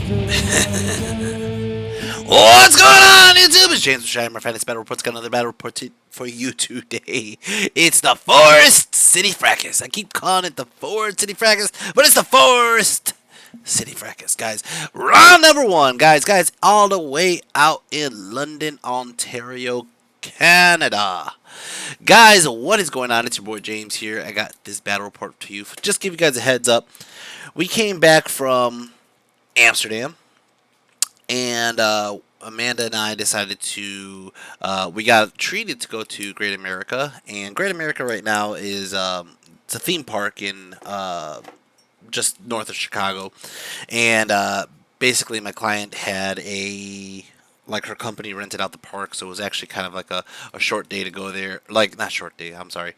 What's going on, YouTube? It's James Shine, my finest battle reports. Got another battle report for you today. It's the Forest City Fracas. I keep calling it the Forest City Fracas, but it's the Forest City Fracas, guys. Round number one, guys, all the way out in London, Ontario, Canada. Guys, what is going on? It's your boy James here. I got this battle report to you. Just give you guys a heads up. We came back from Amsterdam, and Amanda and I decided to. We got treated to go to Great America, and Great America right now is it's a theme park in just north of Chicago, and basically my client had a like her company rented out the park, so it was actually kind of like a short day to go there. Like not short day, I'm sorry.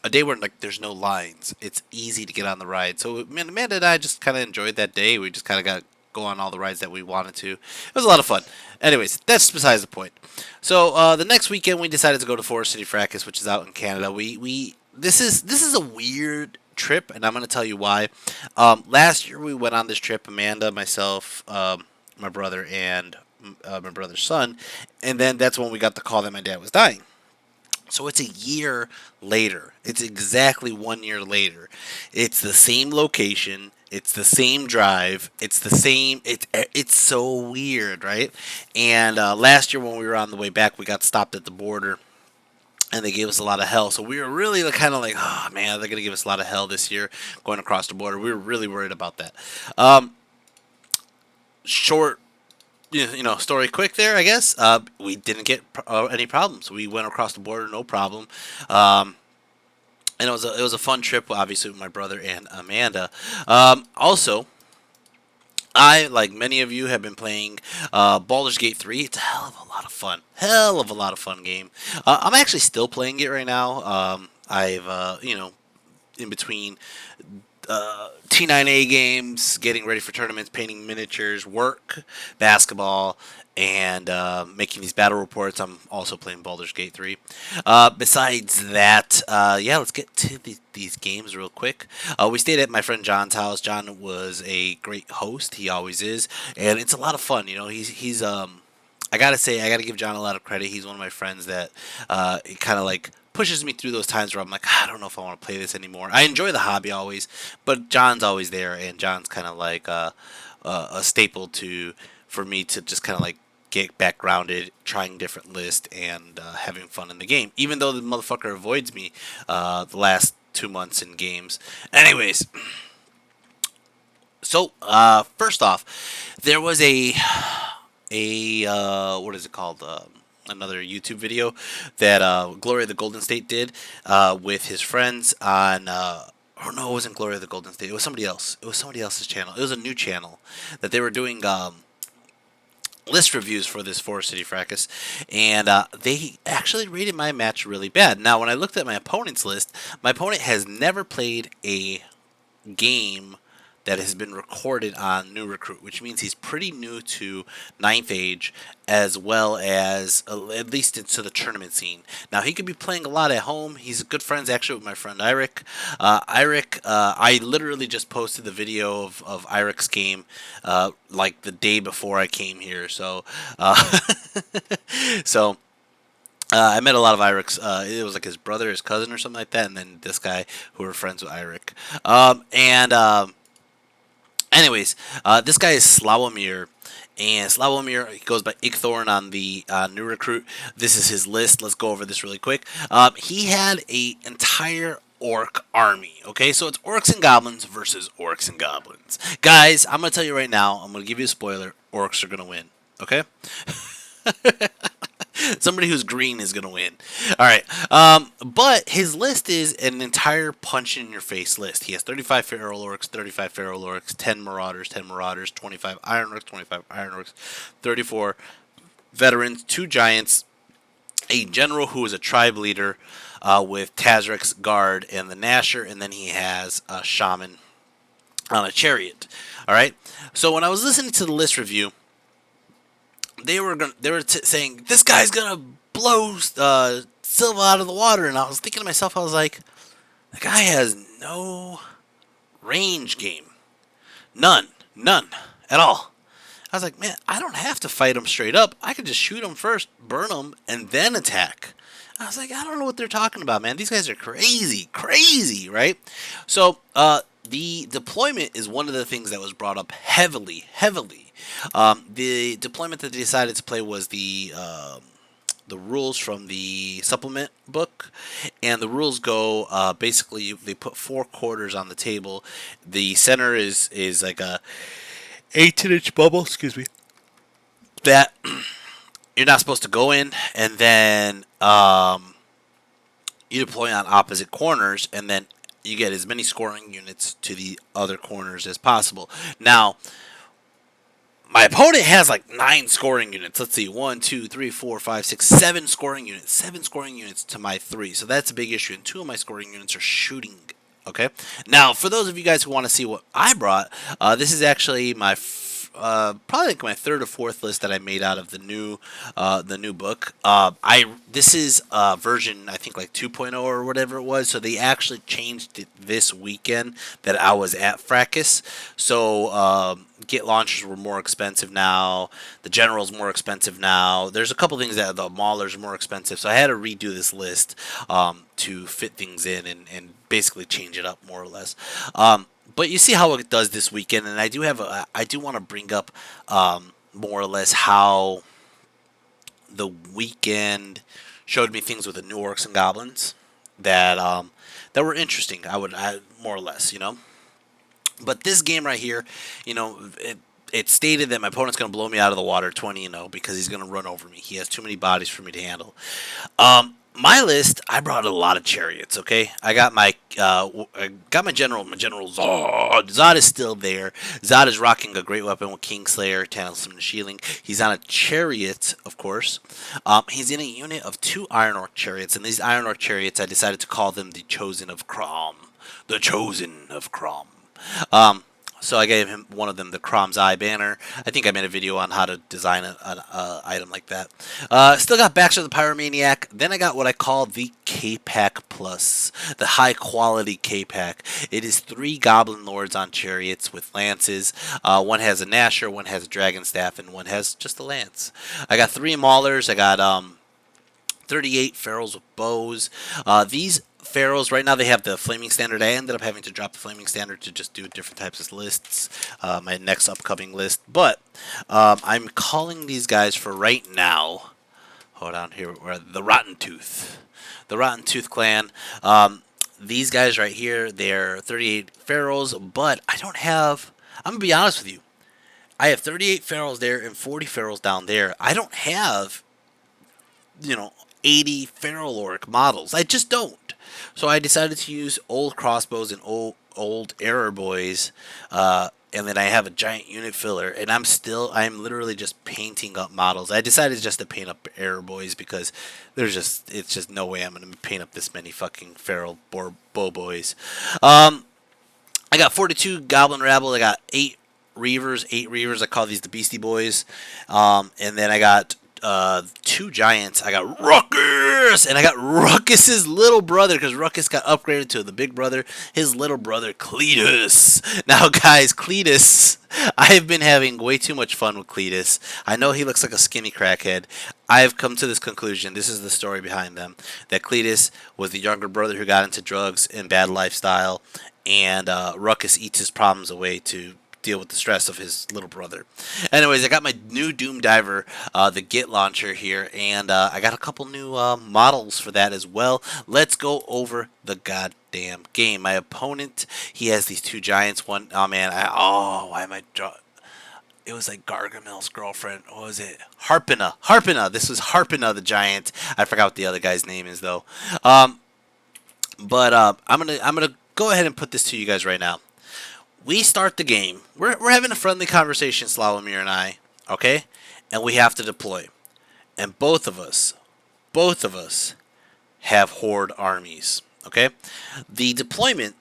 A day where like there's no lines. It's easy to get on the ride. So Amanda and I just kind of enjoyed that day. We just kind of got go on all the rides that we wanted to. It was a lot of fun. Anyways, that's besides the point. So the next weekend we decided to go to Forest City Fracas, which is out in Canada. We this is a weird trip, and I'm going to tell you why. Last year we went on this trip, Amanda, myself, my brother, and my brother's son, and then that's when we got the call that my dad was dying. So it's a year later. It's exactly 1 year later. It's the same location. It's the same drive. It's the same. It's so weird, right? And last year when we were on the way back, we got stopped at the border, and they gave us a lot of hell. So we were really kind of like, oh man, they're gonna give us a lot of hell this year going across the border. We were really worried about that. Short story quick there, I guess. We didn't get any problems. We went across the border, no problem. And it was a fun trip, obviously, with my brother and Amanda. Also, I, like many of you, have been playing Baldur's Gate 3. It's a hell of a lot of fun. Hell of a lot of fun game. I'm actually still playing it right now. I've, in between T9A games, getting ready for tournaments, painting miniatures, work, basketball, and making these battle reports. I'm also playing Baldur's Gate 3. Besides that, let's get to these games real quick. We stayed at my friend John's house. John was a great host. He always is, and it's a lot of fun. He's I gotta say, I gotta give John a lot of credit. He's one of my friends that kind of like pushes me through those times where I'm like, I don't know if I want to play this anymore. I enjoy the hobby always, but John's always there, and John's kind of like a staple for me to just kind of like get back grounded, trying different lists, and having fun in the game. Even though the motherfucker avoids me the last 2 months in games. Anyways, so first off, there was a what is it called? Another YouTube video that Glory of the Golden State did with his friends on. Oh no, it wasn't Glory of the Golden State. It was somebody else. It was somebody else's channel. It was a new channel that they were doing list reviews for this Forest City Fracas, and they actually rated my match really bad. Now, when I looked at my opponent's list, my opponent has never played a game that has been recorded on New Recruit, which means he's pretty new to Ninth Age, as well as at least into the tournament scene. Now, he could be playing a lot at home. He's good friends, actually, with my friend Eirik. I literally just posted the video of Eirik's game like the day before I came here. So, so I met a lot of Eirik's. It was like his brother, his cousin, or something like that, and then this guy who were friends with Eirik. Anyways, this guy is Slawomir, and Slawomir, he goes by Igthorn on the New Recruit. This is his list. Let's go over this really quick. He had a entire orc army. Okay, so it's orcs and goblins versus orcs and goblins. Guys, I'm gonna tell you right now. I'm gonna give you a spoiler. Orcs are gonna win. Okay. Somebody who's green is going to win. All right. But his list is an entire punch-in-your-face list. He has 35 Feral Orcs, 35 Feral Orcs, 10 Marauders, 25 Iron Orcs, 25 Iron Orcs, 34 Veterans, 2 Giants, a General who is a tribe leader with Tazrek's Guard and the Nasher, and then he has a Shaman on a Chariot. All right. So when I was listening to the list review, they were saying this guy's gonna blow Silva out of the water, and I was thinking to myself, I was like, the guy has no range game, none, at all. I was like, man, I don't have to fight them straight up. I could just shoot them first, burn them, and then attack. I was like, I don't know what they're talking about, man. These guys are crazy, crazy, right? So, the deployment is one of the things that was brought up heavily, heavily. The deployment that they decided to play was the rules from the supplement book, and the rules go basically they put four quarters on the table. The center is like a 18-inch bubble, excuse me, that you're not supposed to go in, and then you deploy on opposite corners, and then you get as many scoring units to the other corners as possible. Now, my opponent has like 9 scoring units. Let's see, 1, 2, 3, 4, 5, 6, 7 scoring units. 7 scoring units to my 3. So that's a big issue. And 2 of my scoring units are shooting. Okay. Now, for those of you guys who want to see what I brought, this is actually my probably like my 3rd or 4th list that I made out of the new book. This is version I think like 2.0 or whatever it was. So they actually changed it this weekend that I was at Fracas. So Git launchers were more expensive now. The general's more expensive now. There's a couple things that the Mauler's more expensive. So I had to redo this list to fit things in and basically change it up more or less. But you see how it does this weekend, and I do want to bring up more or less how the weekend showed me things with the new Orcs and Goblins that that were interesting. I more or less, you know. But this game right here, you know, it stated that my opponent's going to blow me out of the water 20-0 because he's going to run over me. He has too many bodies for me to handle. My list, I brought a lot of chariots. Okay, I got my general. My general Zod. Zod is still there. Zod is rocking a great weapon with Kingslayer, Talisman, and Shielding. He's on a chariot, of course. He's in a unit of 2 Iron Orc chariots, and these Iron Orc chariots, I decided to call them the Chosen of Crom. The Chosen of Crom. So I gave him one of them, the Crom's Eye banner. I think I made a video on how to design an item like that. Still got Baxter the Pyromaniac. Then I got what I call the K-Pack Plus, the high quality K-Pack. It is 3 Goblin Lords on chariots with lances. One has a Gnasher, one has a Dragon Staff, and one has just a lance. I got 3 Maulers. I got 38 Pharaohs with bows. These Pharaohs, right now they have the Flaming Standard. I ended up having to drop the Flaming Standard to just do different types of lists, my next upcoming list. But I'm calling these guys for right now. Hold on, here we're the Rotten Tooth. The Rotten Tooth clan. These guys right here, they're 38 Pharaohs, but I don't have, I'm going to be honest with you. I have 38 Pharaohs there and 40 Pharaohs down there. I don't have, you know, 80 Feral Orc models. I just don't. So I decided to use old crossbows and old error boys, and then I have a giant unit filler, and I'm literally just painting up models. I decided just to paint up error boys because it's just no way I'm gonna paint up this many fucking feral bow boys. I got 42 Goblin Rabble. I got 8 Reavers. I call these the Beastie Boys, and then I got 2 giants. I got Ruckus, and I got Ruckus's little brother because Ruckus got upgraded to the big brother. His little brother Cletus. Now, guys, Cletus, I've been having way too much fun with Cletus. I know he looks like a skinny crackhead. I've come to this conclusion. This is the story behind them. That Cletus was the younger brother who got into drugs and bad lifestyle, and Ruckus eats his problems away to deal with the stress of his little brother. Anyways, I got my new Doom Diver, the Git launcher here, and I got a couple new models for that as well. Let's go over the goddamn game. My opponent, he has these 2 giants. One, oh man, why am I it was like Gargamel's girlfriend. What was it? Harpina. This was Harpina the giant. I forgot what the other guy's name is though. But I'm gonna go ahead and put this to you guys right now. We start the game. We're having a friendly conversation, Slalomir and I, okay? And we have to deploy. And both of us have horde armies, okay? The deployment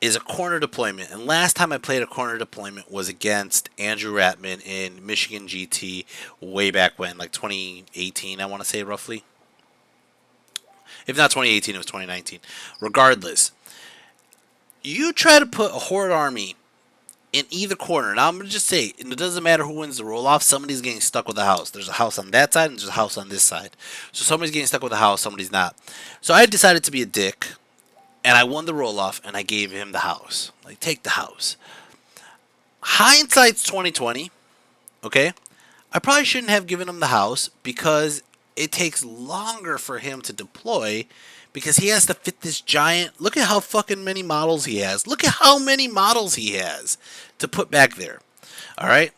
is a corner deployment. And last time I played a corner deployment was against Andrew Ratman in Michigan GT way back when, like 2018, I want to say roughly. If not 2018, it was 2019. Regardless, you try to put a horde army in either corner. Now I'm gonna just say it doesn't matter who wins the roll off. Somebody's getting stuck with a house. There's a house on that side and there's a house on this side. So somebody's getting stuck with a house. Somebody's not. So I decided to be a dick, and I won the roll off, and I gave him the house. Like, take the house. Hindsight's 2020. Okay, I probably shouldn't have given him the house because it takes longer for him to deploy because he has to fit this giant. Look at how fucking many models he has. Look at how many models he has to put back there. All right.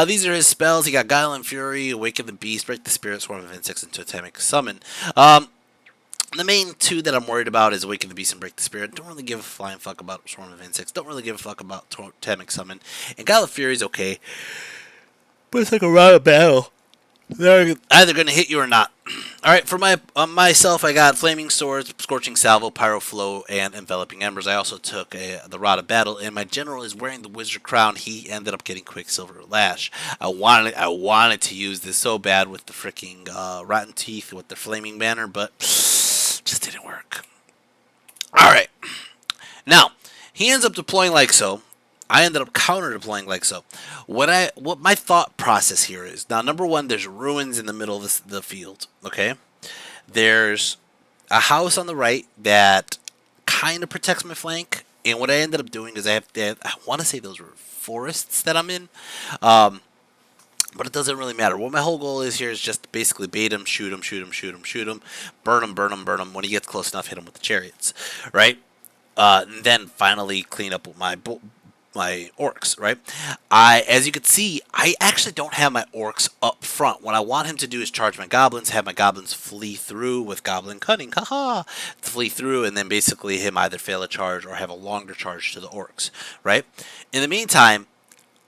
These are his spells. He got Guile and Fury, Awaken the Beast, Break the Spirit, Swarm of Insects, and Totemic Summon. The main two that I'm worried about is Awaken the Beast and Break the Spirit. Don't really give a flying fuck about Swarm of Insects. Don't really give a fuck about Totemic Summon. And Guile of Fury is okay. But it's like a round of battle. They're either going to hit you or not. Alright, for myself, I got Flaming Swords, Scorching Salvo, Pyro Flow, and Enveloping Embers. I also took the Rod of Battle, and my general is wearing the Wizard Crown. He ended up getting Quicksilver Lash. I wanted to use this so bad with the freaking Rotten Teeth with the Flaming Banner, but just didn't work. Alright. Now, he ends up deploying like so. I ended up counter deploying like so. What my thought process here is, now number one, there's ruins in the middle of the field. Okay, there's a house on the right that kind of protects my flank, and what I ended up doing is I want to say those were forests that I'm in, but it doesn't really matter. What my whole goal is here is just basically bait him, shoot him, shoot him, shoot him, shoot him, burn him, burn him, burn him. When he gets close enough, hit him with the chariots, right? And then finally clean up with my orcs, right? As you can see, I actually don't have my orcs up front. What I want him to do is charge my goblins, have my goblins flee through with goblin cunning, haha, flee through, and then basically him either fail a charge or have a longer charge to the orcs, right? In the meantime,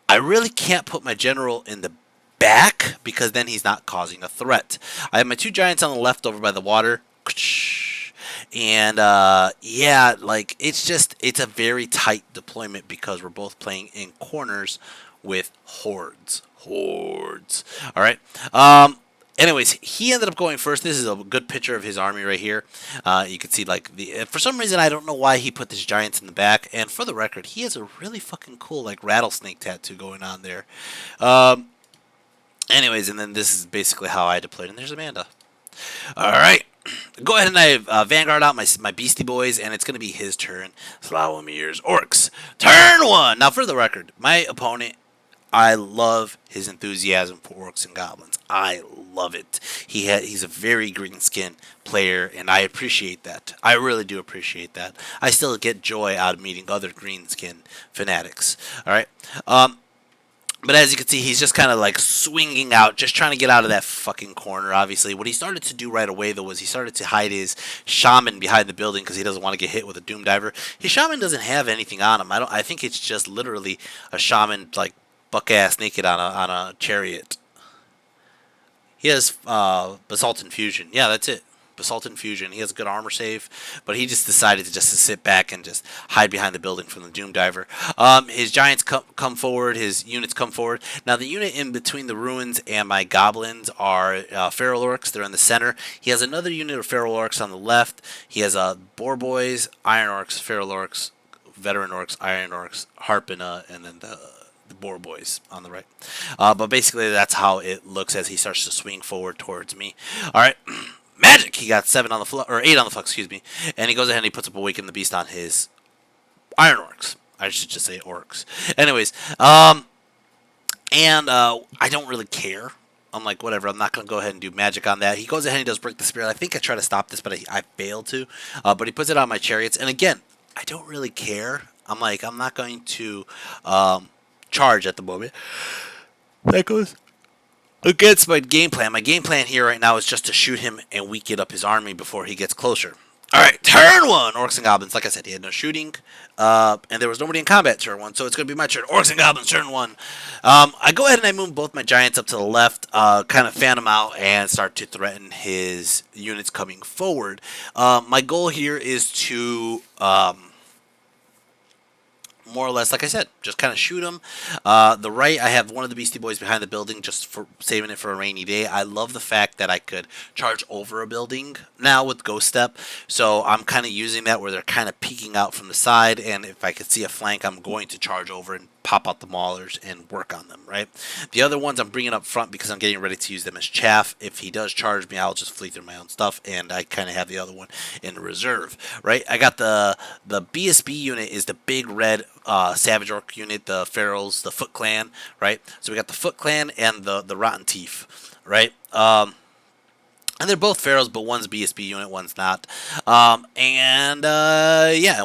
I really can't put my general in the back because then he's not causing a threat. I have my two giants on the left over by the water. And yeah, like it's a very tight deployment because we're both playing in corners with hordes. All right. Anyways, he ended up going first. This is a good picture of his army right here. You can see like for some reason I don't know why he put this giants in the back. And for the record, he has a really fucking cool like rattlesnake tattoo going on there. Anyways, and then this is basically how I deployed. And there's Amanda. All right. Go ahead and I Vanguard out my Beastie Boys, and it's going to be his turn. Slavomir's Orcs. Turn one! Now, for the record, my opponent, I love his enthusiasm for Orcs and Goblins. I love it. He's a very green-skinned player, and I appreciate that. I really do appreciate that. I still get joy out of meeting other green-skinned fanatics. All right? But as you can see, he's just kind of like swinging out, just trying to get out of that fucking corner, obviously. What he started to do right away, though, was he started to hide his shaman behind the building because he doesn't want to get hit with a doom diver. His shaman doesn't have anything on him. I think it's just literally a shaman, like, buck-ass naked on a chariot. He has Basalt Infusion. Yeah, that's it. Basalt Infusion. He has a good armor save, but he just decided to sit back and just hide behind the building from the Doom Diver. His giants come forward. His units come forward. Now, the unit in between the ruins and my goblins are Feral Orcs. They're in the center. He has another unit of Feral Orcs on the left. He has Boar Boys, Iron Orcs, Feral Orcs, Veteran Orcs, Iron Orcs, Harpina, and then the Boar Boys on the right. But basically, that's how it looks as he starts to swing forward towards me. All right. Magic! He got 7 on the floor, or 8 on the floor, excuse me. And he goes ahead and he puts up Awaken the Beast on his Iron Orcs. I should just say Orcs. Anyways, I don't really care. I'm like, whatever, I'm not going to go ahead and do magic on that. He goes ahead and he does Break the Spirit. I think I try to stop this, but I failed to. But he puts it on my chariots. And again, I don't really care. I'm like, I'm not going to charge at the moment. That goes against my game plan. My game plan here right now is just to shoot him and weaken up his army before he gets closer. Alright, turn one! Orcs and Goblins. Like I said, he had no shooting. And there was nobody in combat turn one, so it's going to be my turn. Orcs and Goblins, turn one. I go ahead and I move both my giants up to the left, kind of fan them out, and start to threaten his units coming forward. My goal here is to more or less, like I said, just kind of shoot him. The right, I have one of the Beastie Boys behind the building just for saving it for a rainy day. I love the fact that I could charge over a building now with Ghost Step. So I'm kind of using that where they're kind of peeking out from the side. And if I could see a flank, I'm going to charge over and pop out the maulers and work on them, right? The other ones I'm bringing up front because I'm getting ready to use them as chaff. If he does charge me, I'll just flee through my own stuff, and I kind of have the other one in reserve, right? I got the BSB unit is the big red Savage Orc unit, the Pharaohs, the Foot Clan, right? So we got the Foot Clan and the Rotten Teeth, right? And they're both Pharaohs, but one's BSB unit, one's not. Yeah, and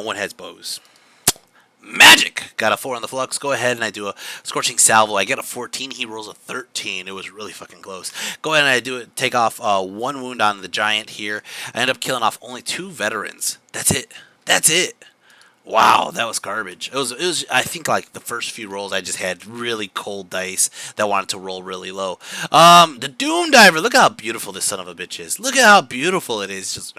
one has bows. Magic! Got a 4 on the flux. Go ahead and I do a Scorching Salvo. I get a 14. He rolls a 13. It was really fucking close. Go ahead and I do it. Take off 1 wound on the giant here. I end up killing off only 2 veterans. That's it. That's it. Wow, that was garbage. It was. I think like the first few rolls, I just had really cold dice that wanted to roll really low. The Doom Diver. Look how beautiful this son of a bitch is. Look at how beautiful it is. Just.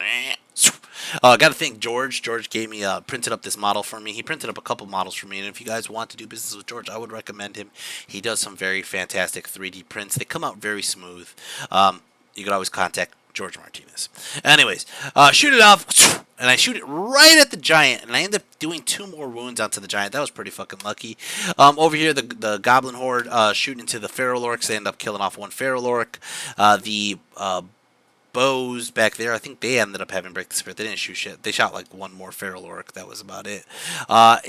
Got to thank George. George gave me printed up this model for me. He printed up a couple models for me, and if you guys want to do business with George, I would recommend him. He does some very fantastic 3D prints. They come out very smooth. You could always contact George Martinez. Anyways, shoot it off. And I shoot it right at the giant, and I end up doing 2 more wounds onto the giant. That was pretty fucking lucky. Over here, the Goblin Horde shooting into the Feral Orcs. They end up killing off 1 Feral Orc. The bows back there, I think they ended up having Break the Spirit. They didn't shoot shit. They shot like 1 more Feral Orc. That was about it. By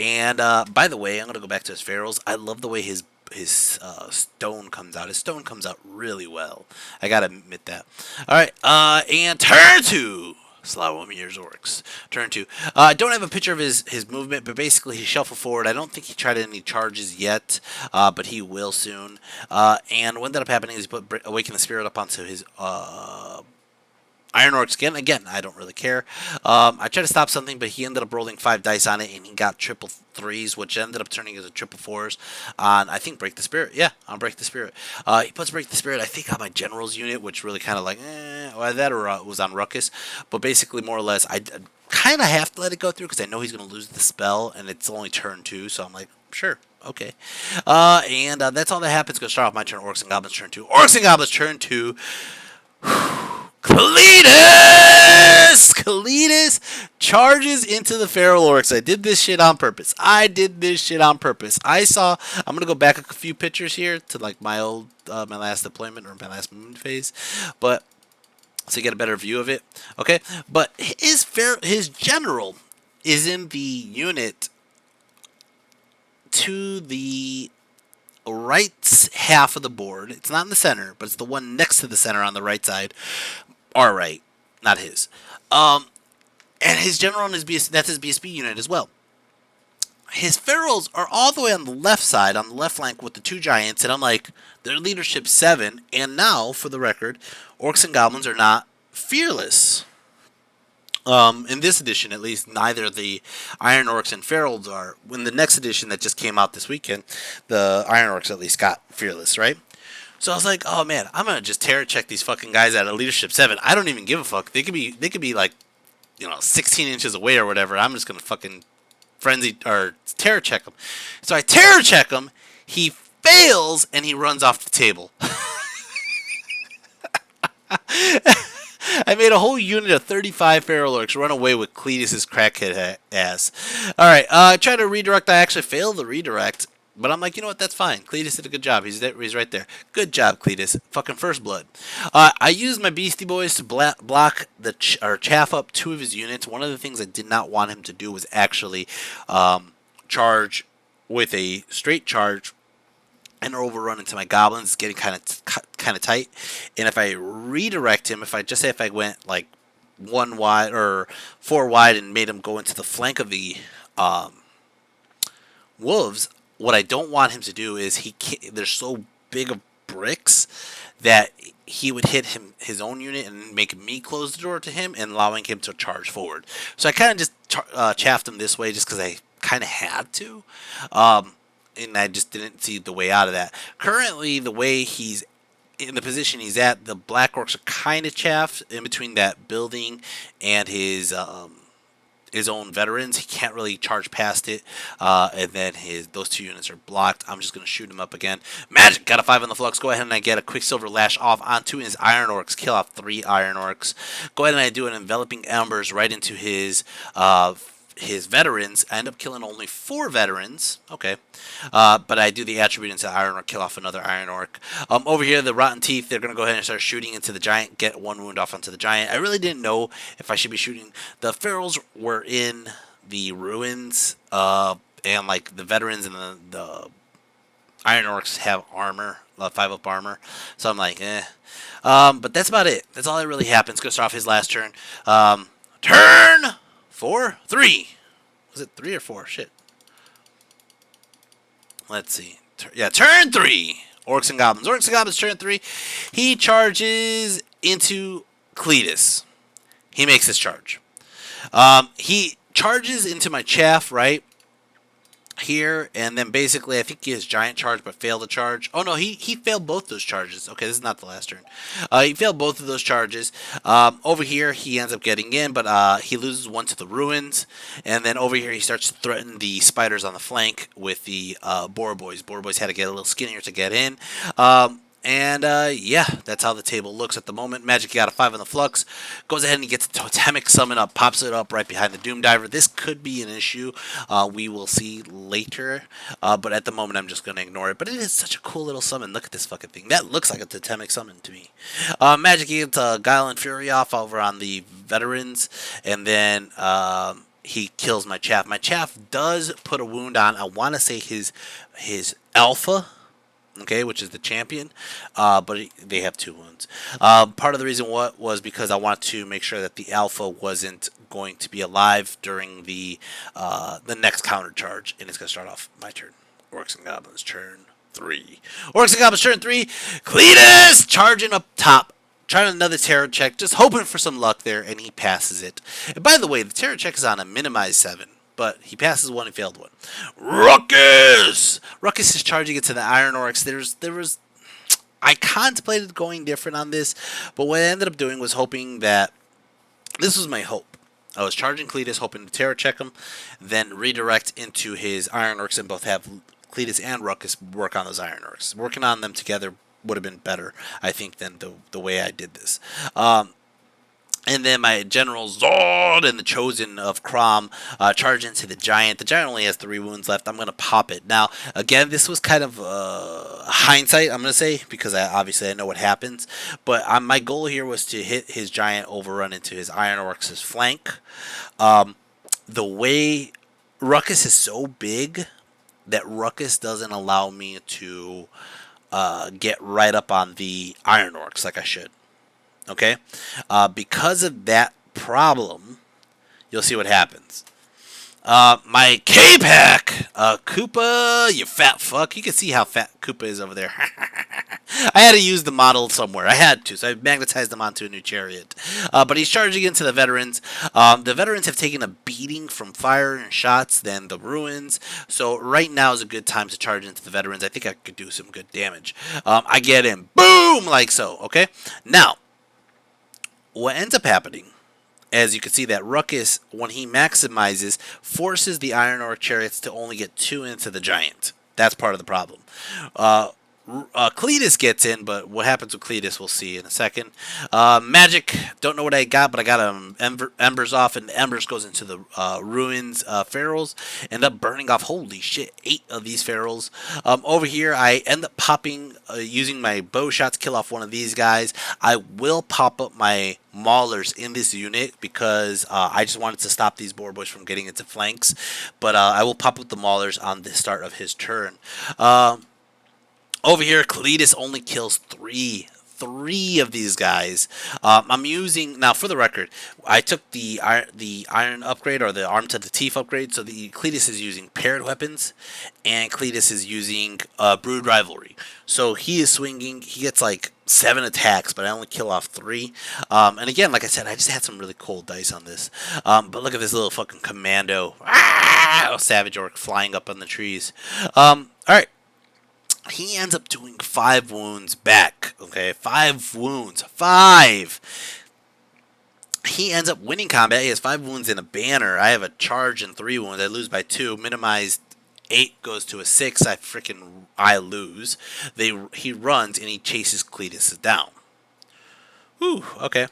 the way, I'm going to go back to his Ferals. I love the way his stone comes out. His stone comes out really well. I gotta admit that. Alright, and turn 2. Slawomir's Orcs. Turn 2. I don't have a picture of his movement, but basically he shuffled forward. I don't think he tried any charges yet, but he will soon. And what ended up happening is he put Awaken the Spirit up onto his Iron Orc skin. Again, I don't really care. I tried to stop something, but he ended up rolling 5 dice on it, and he got triple 3s, which ended up turning into triple 4s on, I think, Break the Spirit. Yeah, on Break the Spirit. He puts Break the Spirit, I think, on my General's unit, which really kind of like, or that or it was on Ruckus. But basically, more or less, I kind of have to let it go through because I know he's going to lose the spell, and it's only turn 2, so I'm like, sure. Okay. That's all that happens. Going to start off my turn. Orcs and Goblins turn 2. Orcs and Goblins turn 2. Cletus charges into the Feral Orcs. I did this shit on purpose. I saw. I'm gonna go back a few pictures here to like my old, my last deployment or my last movement phase, but so you get a better view of it. Okay, but his general is in the unit to the right half of the board. It's not in the center, but it's the one next to the center on the right side. Our right, not his. And his general and his that's his BSB unit as well. His Ferals are all the way on the left side, on the left flank with the 2 giants, and I'm like, they're leadership 7, and now, for the record, Orcs and Goblins are not fearless. In this edition, at least, neither the Iron Orcs and Ferals are. In the next edition that just came out this weekend, the Iron Orcs at least got fearless, right? So I was like, oh man, I'm gonna just terror check these fucking guys at a leadership 7. I don't even give a fuck. They could be like, 16 inches away or whatever. I'm just gonna fucking frenzy or terror check him. So I terror check him. He fails and he runs off the table. I made a whole unit of 35 Feral Orcs run away with Cletus's crackhead ass. Alright, I tried to redirect. I actually failed the redirect. But I'm like, you know what? That's fine. Cletus did a good job. He's right there. Good job, Cletus. Fucking first blood. I used my Beastie Boys to block or chaff up 2 of his units. One of the things I did not want him to do was actually charge with a straight charge and overrun into my Goblins. It's getting kind of tight. And if I redirect him, if I went like 1 wide or 4 wide and made him go into the flank of the wolves. What I don't want him to do is they're so big of bricks that he would hit his own unit and make me close the door to him and allowing him to charge forward. So I kind of just chaffed him this way just because I kind of had to. And I just didn't see the way out of that. Currently, the way he's in the position he's at, the Black Orcs are kind of chaffed in between that building and his own veterans. He can't really charge past it, and then those 2 units are blocked. I'm just going to shoot him up again. Magic! Got a 5 on the flux. Go ahead and I get a Quicksilver Lash off onto his Iron Orcs. Kill off 3 Iron Orcs. Go ahead and I do an Enveloping Embers right into his his veterans. I end up killing only 4 veterans. Okay. But I do the attribute into Iron Orc, kill off another Iron Orc. Over here, the Rotten Teeth, they're going to go ahead and start shooting into the Giant, get 1 wound off onto the Giant. I really didn't know if I should be shooting. The Ferals were in the ruins, and like the veterans and the Iron Orcs have armor, 5-up armor. So I'm like, eh. But that's about it. That's all that really happens. Go start off his last turn. Turn 4, 3. Was it 3 or 4? Shit. Let's see. Yeah, turn 3. Orcs and Goblins. Orcs and Goblins, turn 3. He charges into Cletus. He makes his charge. He charges into my chaff, right? Here, and then basically I think he has giant charge but failed to charge. Oh no, he failed both those charges. Okay, this is not the last turn. He failed both of those charges. Over here he ends up getting in, but he loses 1 to the ruins, and then over here he starts to threaten the spiders on the flank with the boar boys. Boar boys had to get a little skinnier to get in. Yeah, that's how the table looks at the moment. Magic got a 5 on the flux. Goes ahead and he gets a totemic summon up, pops it up right behind the Doom Diver. This could be an issue. We will see later. But at the moment, I'm just going to ignore it. But it is such a cool little summon. Look at this fucking thing. That looks like a totemic summon to me. Magic gets Guile and Fury off over on the veterans. And then he kills my chaff. My chaff does put a wound on, I want to say his alpha. Okay, which is the champion, but they have 2 wounds. Part of the reason was because I wanted to make sure that the alpha wasn't going to be alive during the next counter charge, and it's going to start off my turn. Orcs and Goblins, turn 3. Orcs and Goblins, turn 3. Cletus charging up top. Trying another terror check, just hoping for some luck there, and he passes it. And by the way, the terror check is on a minimize 7. But he passes 1 and failed 1. Ruckus! Ruckus is charging it to the Iron Orcs. I contemplated going different on this, but what I ended up doing was hoping that this was my hope. I was charging Cletus, hoping to terror check him, then redirect into his Iron Orcs and both have Cletus and Ruckus work on those Iron Orcs. Working on them together would have been better, I think, than the way I did this. And then my General Zod and the Chosen of Crom charge into the Giant. The Giant only has 3 wounds left. I'm going to pop it. Now, again, this was kind of hindsight, I'm going to say, because obviously I know what happens. But my goal here was to hit his Giant, overrun into his Iron Orcs' flank. The way Ruckus is so big that Ruckus doesn't allow me to get right up on the Iron Orcs like I should. Okay, because of that problem, you'll see what happens. My K-Pack, Koopa, you fat fuck. You can see how fat Koopa is over there. I had to use the model somewhere. I had to, so I magnetized him onto a new chariot. But he's charging into the veterans. The veterans have taken a beating from fire and shots than the ruins. So right now is a good time to charge into the veterans. I think I could do some good damage. I get in, boom, like so. Okay, now. What ends up happening, as you can see, that Ruckus, when he maximizes, forces the Iron Orc chariots to only get 2 into the Giant. That's part of the problem. Cletus gets in, but what happens with Cletus we'll see in a second. Magic, don't know what I got, but I got Embers off, and the Embers goes into the Ruins Ferals. End up burning off, holy shit, 8 of these Ferals. Over here, I end up popping, using my bow shot to kill off one of these guys. I will pop up my Maulers in this unit because I just wanted to stop these boar boys from getting into flanks. But I will pop up the Maulers on the start of his turn. Over here, Cletus only kills 3 of these guys. I'm using, now for the record, I took the iron upgrade, or the arm to the teeth upgrade, so the Cletus is using paired weapons, and Cletus is using brood rivalry. So he is swinging, he gets like 7 attacks, but I only kill off 3. And again, like I said, I just had some really cool dice on this. But look at this little fucking commando. Ah! Savage Orc flying up on the trees. Alright. He ends up doing 5 wounds back. Okay, 5 wounds. 5! He ends up winning combat. He has 5 wounds in a banner. I have a charge and 3 wounds. I lose by 2. Minimized 8 goes to a 6. I lose. He runs and he chases Cletus down. Whew, okay.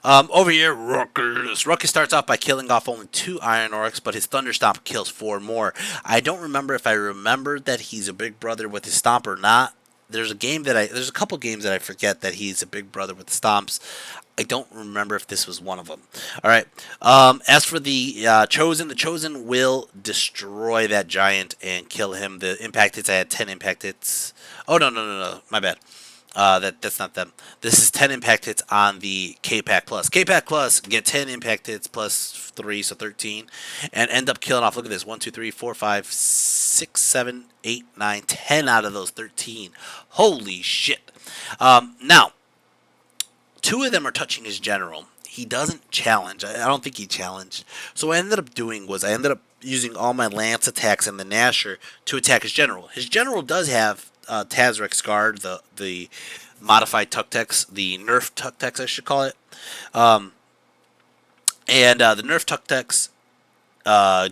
Over here, Ruckus. Ruckus starts off by killing off only 2 Iron Orcs, but his Thunder Stomp kills 4 more. I don't remember if I remembered that he's a big brother with his Stomp or not. There's a couple games that I forget that he's a big brother with the Stomps. I don't remember if this was one of them. All right. As for the Chosen will destroy that giant and kill him. The impact hits, I had 10 impact hits. Oh, no. My bad. That's not them. This is 10 impact hits on the K-Pack Plus. K-Pack Plus, get 10 impact hits plus 3, so 13. And end up killing off, look at this, 1, 2, 3, 4, 5, 6, 7, 8, 9, 10 out of those 13. Holy shit. Now, 2 of them are touching his general. He doesn't challenge. I don't think he challenged. So what I ended up doing was I ended up using all my lance attacks and the Nasher to attack his general. His general does have Tazrek's Guard, the modified Tuktex, the nerf Tuktex I should call it. The nerf Tuktex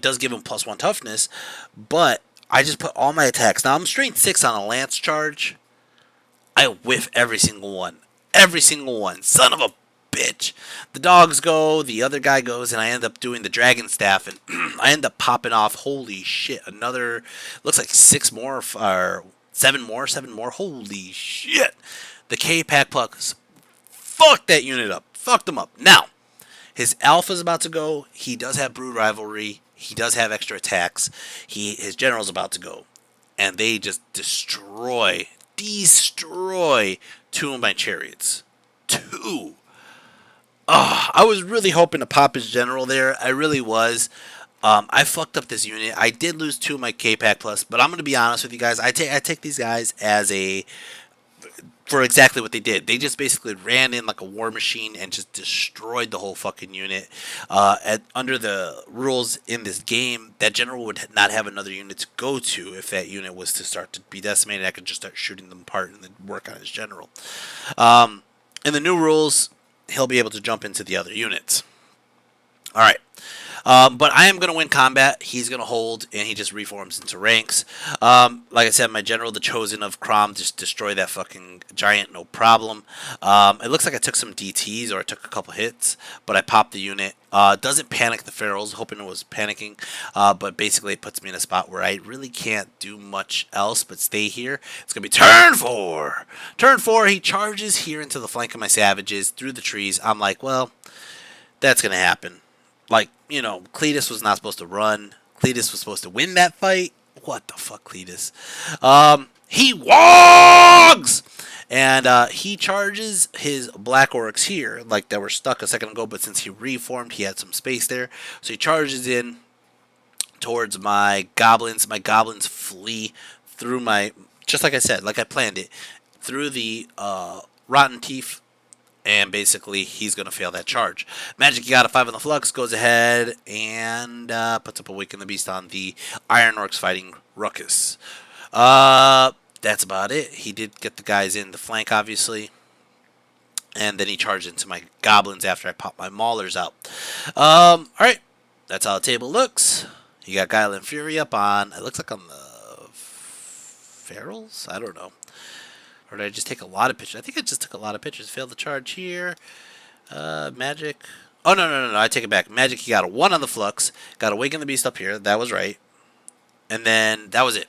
does give him +1 toughness, but I just put all my attacks. Now I'm strength 6 on a lance charge. I whiff every single one. Every single one. Son of a bitch. The dogs go, the other guy goes, and I end up doing the dragon staff, and I end up popping off, holy shit, another, looks like 6 more, or 7 more, holy shit. The K-Pack Plus fucked that unit up. Fucked them up. Now, his alpha's about to go. He does have Brood Rivalry. He does have extra attacks. His general's about to go. And they just destroy 2 of my chariots. 2. Oh, I was really hoping to pop his general there. I really was. I fucked up this unit. I did lose 2 of my K-Pack Plus, but I'm going to be honest with you guys. I take these guys for exactly what they did. They just basically ran in like a war machine and just destroyed the whole fucking unit. Under the rules in this game, that general would not have another unit to go to if that unit was to start to be decimated. I could just start shooting them apart and then work on his general. In the new rules, he'll be able to jump into the other units. All right. But I am going to win combat. He's going to hold, and he just reforms into ranks. Like I said, my general, the Chosen of Crom, just destroy that fucking giant, no problem. It looks like I took some DTs, or I took a couple hits, but I popped the unit. Doesn't panic the Ferals, hoping it was panicking, but basically it puts me in a spot where I really can't do much else but stay here. It's going to be turn 4. Turn 4, he charges here into the flank of my savages through the trees. I'm like, well, that's going to happen. Like, you know, Cletus was not supposed to run. Cletus was supposed to win that fight. What the fuck, Cletus? He wogs! And he charges his Black Orcs here, like they were stuck a second ago, but since he reformed, he had some space there. So he charges in towards my Goblins. My Goblins flee through my, just like I said, like I planned it, through the Rotten Teeth. And basically, he's going to fail that charge. Magic, you got a 5 on the Flux, goes ahead and puts up Awaken the Beast on the Iron Orcs fighting Ruckus. That's about it. He did get the guys in the flank, obviously. And then he charged into my Goblins after I popped my Maulers out. Alright, that's how the table looks. You got Guile and Fury up on, it looks like on the Ferals? I don't know. Or did I just take a lot of pictures? I think I just took a lot of pictures. Failed the charge here. Magic. Oh, no. I take it back. Magic, he got a 1 on the Flux. Got Awaken the Beast up here. That was right. And then that was it.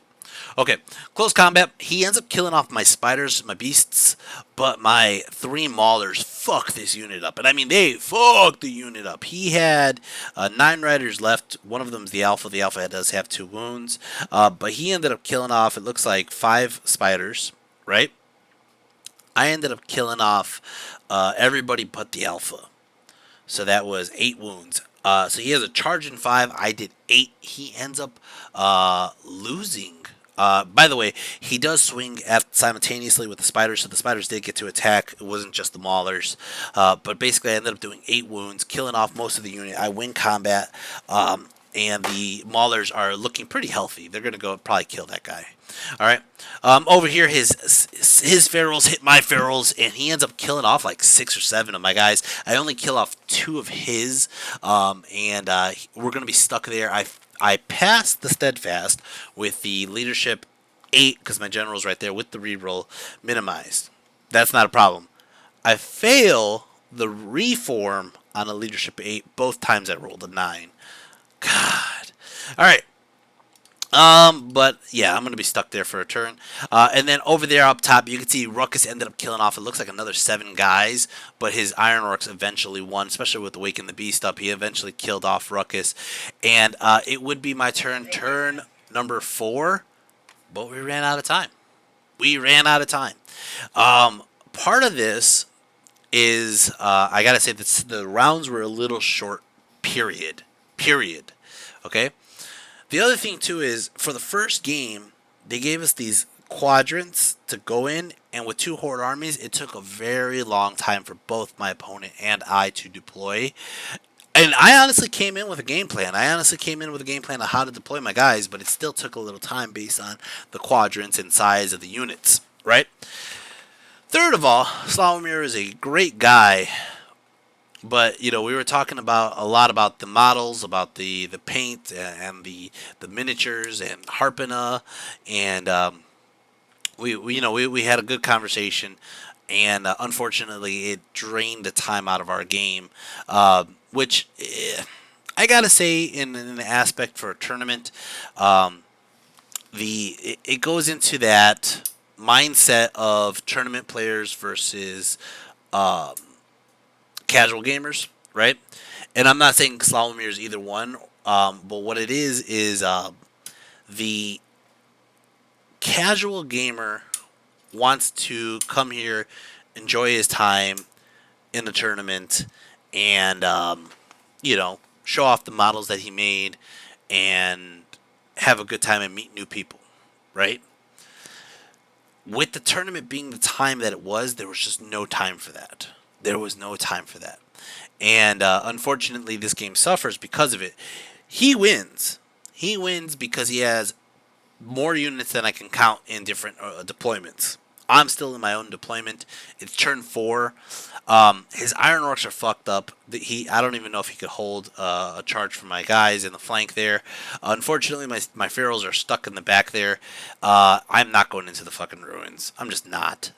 Okay. Close combat. He ends up killing off my spiders, my beasts. But my 3 Maulers fuck this unit up. And I mean, they fucked the unit up. He had 9 riders left. One of them's the Alpha. The Alpha does have 2 wounds. But he ended up killing off, it looks like, 5 spiders. Right? I ended up killing off everybody but the Alpha. So that was 8 wounds. So he has a charge in 5. I did 8. He ends up losing. By the way, he does swing at simultaneously with the spiders, so the spiders did get to attack. It wasn't just the Maulers. But basically, I ended up doing 8 wounds, killing off most of the unit. I win combat. And the Maulers are looking pretty healthy. They're going to go probably kill that guy. All right. Over here, his Ferals hit my Ferals, and he ends up killing off like 6 or 7 of my guys. I only kill off 2 of his, and we're going to be stuck there. I passed the Steadfast with the Leadership 8, because my general's right there, with the reroll minimized. That's not a problem. I fail the reform on a leadership 8, both times I rolled a 9. God. All right. But yeah, I'm gonna be stuck there for a turn. And then over there up top, you can see Ruckus ended up killing off. It looks like another 7 guys, but his Iron Orcs eventually won, especially with the Waking the Beast up. He eventually killed off Ruckus, and it would be my turn, turn number 4, but we ran out of time. We ran out of time. Part of this is I gotta say that the rounds were a little short. Period. Period. Okay. The other thing too is for the first game, they gave us these quadrants to go in, and with 2 horde armies, it took a very long time for both my opponent and I to deploy. And I honestly came in with a game plan. I honestly came in with a game plan of how to deploy my guys, but it still took a little time based on the quadrants and size of the units, right? Third of all, Slavomir is a great guy. But we were talking about a lot about the models, about the paint and the miniatures and Harpina, and we had a good conversation, and unfortunately it drained the time out of our game, which I gotta say in an aspect for a tournament, it goes into that mindset of tournament players versus casual gamers, right? And I'm not saying Slavomir is either one, but what it is the casual gamer wants to come here, enjoy his time in the tournament, and show off the models that he made and have a good time and meet new people, right? With the tournament being the time that it was, there was just no time for that. There was no time for that. And unfortunately, this game suffers because of it. He wins. He wins because he has more units than I can count in different deployments. I'm still in my own deployment. It's turn 4. His Iron Orcs are fucked up. I don't even know if he could hold a charge from my guys in the flank there. Unfortunately, my Pharaohs are stuck in the back there. I'm not going into the fucking ruins. I'm just not.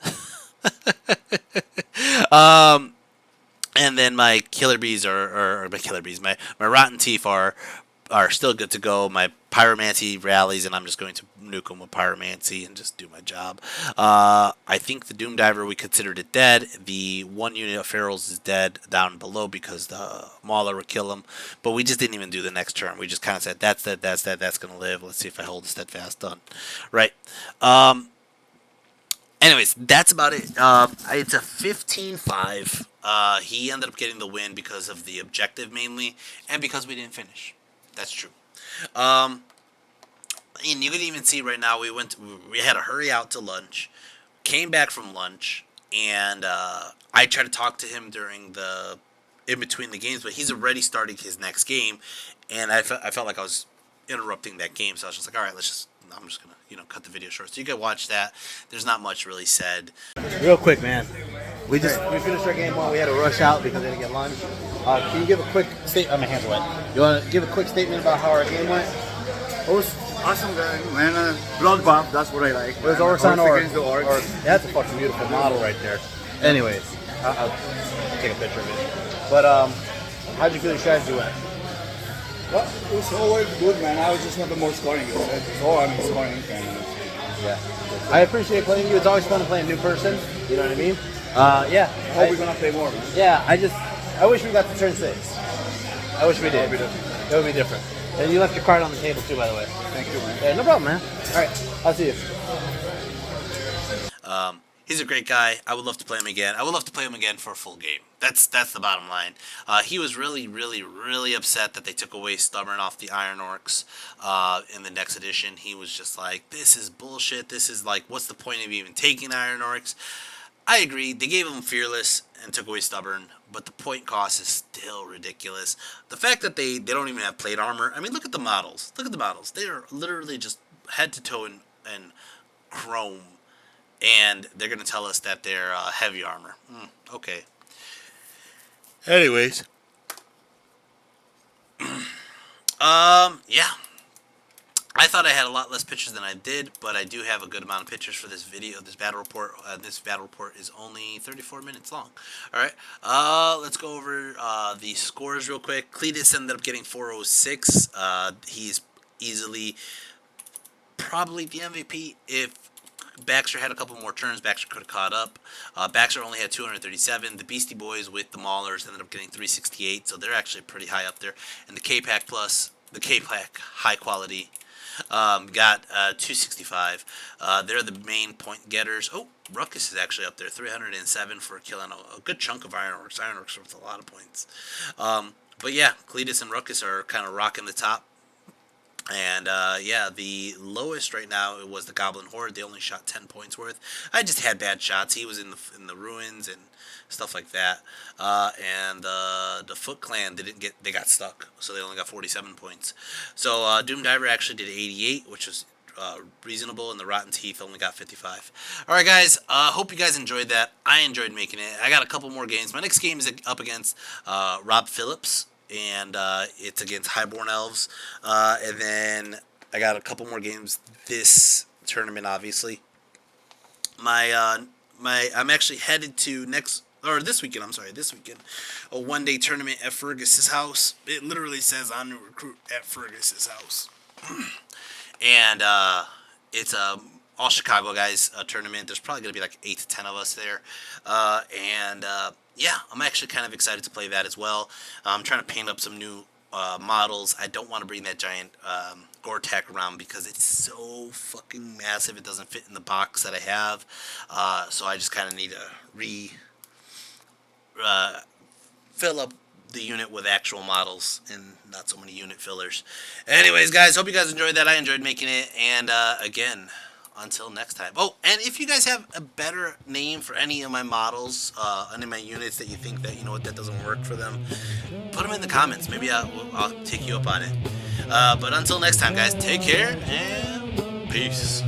And then my killer bees my rotten teeth are still good to go. My pyromancy rallies, and I'm just going to nuke them with pyromancy and just do my job. I think the Doom Diver, we considered it dead. The 1 unit of Ferals is dead down below because the Mauler would kill him. But we just didn't even do the next turn. We just kind of said, that's dead, that's dead, that's going to live. Let's see if I hold the steadfast. Done. Right. Anyways, that's about it. It's a 15-5. He ended up getting the win because of the objective mainly, and because we didn't finish. That's true. And you can even see right now we had to hurry out to lunch, came back from lunch, and I tried to talk to him in between the games, but he's already starting his next game, and I felt like I was interrupting that game, so I was just like, all right, I'm just gonna cut the video short, so you can watch that. There's not much really said. Real quick, man. We finished our game 1. We had to rush out because we had to get lunch. Can you give a quick statement? My hands wet. You want to give a quick statement about how our game went? It was awesome game, man. Bloodbath, that's what I like. It was Orcs on Orcs. Against the Orcs. Yeah, that's a fucking beautiful model right there. Anyways, I'll take a picture of it. But how'd you feel your strategy went? Well, it was always good, man. I was just not the more scoring. It's all I'm scoring. Yeah. I appreciate playing you. It's always fun to play a new person. You know what I mean? Yeah. I hope we're gonna play more, man. Yeah. I wish we got to turn 6. I wish we did. It would be different. And you left your card on the table too, by the way. Thank you, man. Yeah, no problem, man. All right. I'll see you. He's a great guy. I would love to play him again. I would love to play him again for a full game. That's the bottom line. He was really, really, really upset that they took away Stubborn off the Iron Orcs in the next edition. He was just like, this is bullshit. This is like, what's the point of even taking Iron Orcs? I agree. They gave him Fearless and took away Stubborn, but the point cost is still ridiculous. The fact that they don't even have plate armor. I mean, look at the models. Look at the models. They are literally just head to toe in chrome. And they're going to tell us that they're heavy armor. Okay. Anyways. Yeah. I thought I had a lot less pictures than I did, but I do have a good amount of pictures for this video, this battle report. This battle report is only 34 minutes long. All right, let's go over the scores real quick. Cletus ended up getting 406. He's easily probably the MVP. If Baxter had a couple more turns, Baxter could have caught up. Baxter only had 237. The Beastie Boys with the Maulers ended up getting 368, so they're actually pretty high up there. And the K-Pack Plus, the K-Pack High Quality, got 265. They're the main point getters. Oh, Ruckus is actually up there, 307 for killing a good chunk of Iron Orcs. Iron Orcs with a lot of points. But yeah, Cletus and Ruckus are kind of rocking the top. And yeah, the lowest right now it was the Goblin Horde. They only shot 10 points worth. I just had bad shots. He was in the ruins and stuff like that. And the Foot Clan they got stuck, so they only got 47 points. So Doom Diver actually did 88, which was reasonable, and the Rotten Teeth only got 55. All right, guys. Hope you guys enjoyed that. I enjoyed making it. I got a couple more games. My next game is up against Rob Phillips. And it's against Highborn Elves. And then I got a couple more games this tournament, obviously. I'm actually headed to this weekend, a one-day tournament at Fergus's house. It literally says on the recruit at Fergus's house. And it's a all Chicago guys tournament. There's probably going to be like 8 to 10 of us there. Yeah, I'm actually kind of excited to play that as well. I'm trying to paint up some new models. I don't want to bring that giant Gore-Tac around because it's so fucking massive. It doesn't fit in the box that I have. So I just kind of need to fill up the unit with actual models and not so many unit fillers. Anyways, guys, hope you guys enjoyed that. I enjoyed making it. And again, until next time. Oh, and if you guys have a better name for any of my models, any of my units that you think that, that doesn't work for them, put them in the comments. Maybe I'll take you up on it. But until next time, guys, take care and peace.